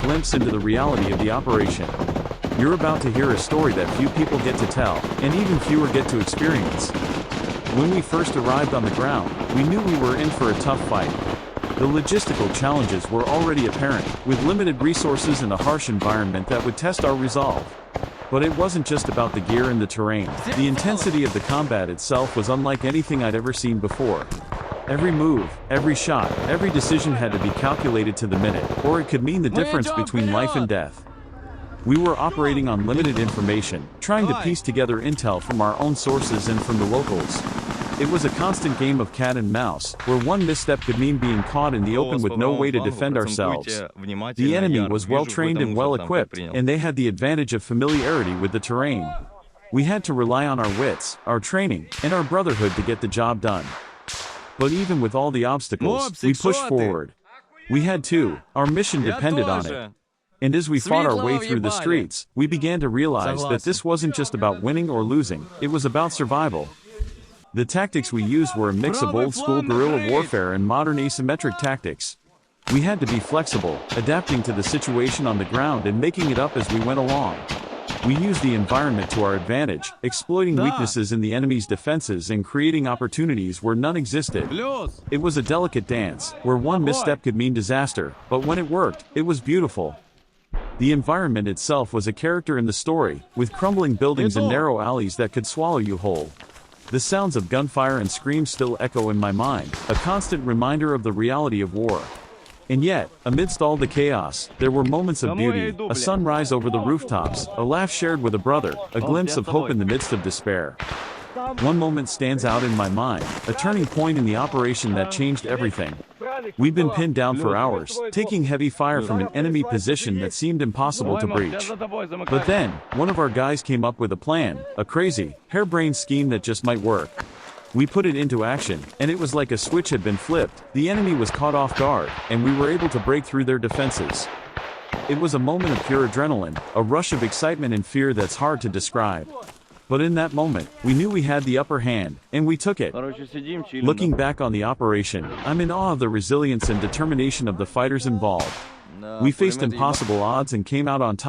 glimpse into the reality of the operation. You're about to hear a story that few people get to tell, and even fewer get to experience. When we first arrived on the ground, we knew we were in for a tough fight. The logistical challenges were already apparent, with limited resources and a harsh environment that would test our resolve. But it wasn't just about the gear and the terrain. The intensity of the combat itself was unlike anything I'd ever seen before. Every move, every shot, every decision had to be calculated to the minute, or it could mean the difference between life and death. We were operating on limited information, trying to piece together intel from our own sources and from the locals. It was a constant game of cat and mouse, where one misstep could mean being caught in the open with no way to defend ourselves. The enemy was well-trained and well-equipped, and they had the advantage of familiarity with the terrain. We had to rely on our wits, our training, and our brotherhood to get the job done. But even with all the obstacles, we pushed forward. We had to. Our mission depended on it. And as we fought our way through the streets, we began to realize that this wasn't just about winning or losing, it was about survival. The tactics we used were a mix of old-school guerrilla warfare and modern asymmetric tactics. We had to be flexible, adapting to the situation on the ground and making it up as we went along. We used the environment to our advantage, exploiting weaknesses in the enemy's defenses and creating opportunities where none existed. It was a delicate dance, where one misstep could mean disaster, but when it worked, it was beautiful. The environment itself was a character in the story, with crumbling buildings and narrow alleys that could swallow you whole. The sounds of gunfire and screams still echo in my mind, a constant reminder of the reality of war. And yet, amidst all the chaos, there were moments of beauty, a sunrise over the rooftops, a laugh shared with a brother, a glimpse of hope in the midst of despair. One moment stands out in my mind, a turning point in the operation that changed everything. We'd been pinned down for hours, taking heavy fire from an enemy position that seemed impossible to breach. But then, one of our guys came up with a plan, a crazy, harebrained scheme that just might work. We put it into action, and it was like a switch had been flipped. The enemy was caught off guard, and we were able to break through their defenses. It was a moment of pure adrenaline, a rush of excitement and fear that's hard to describe. But in that moment, we knew we had the upper hand, and we took it. Looking back on the operation, I'm in awe of the resilience and determination of the fighters involved. We faced impossible odds and came out on top.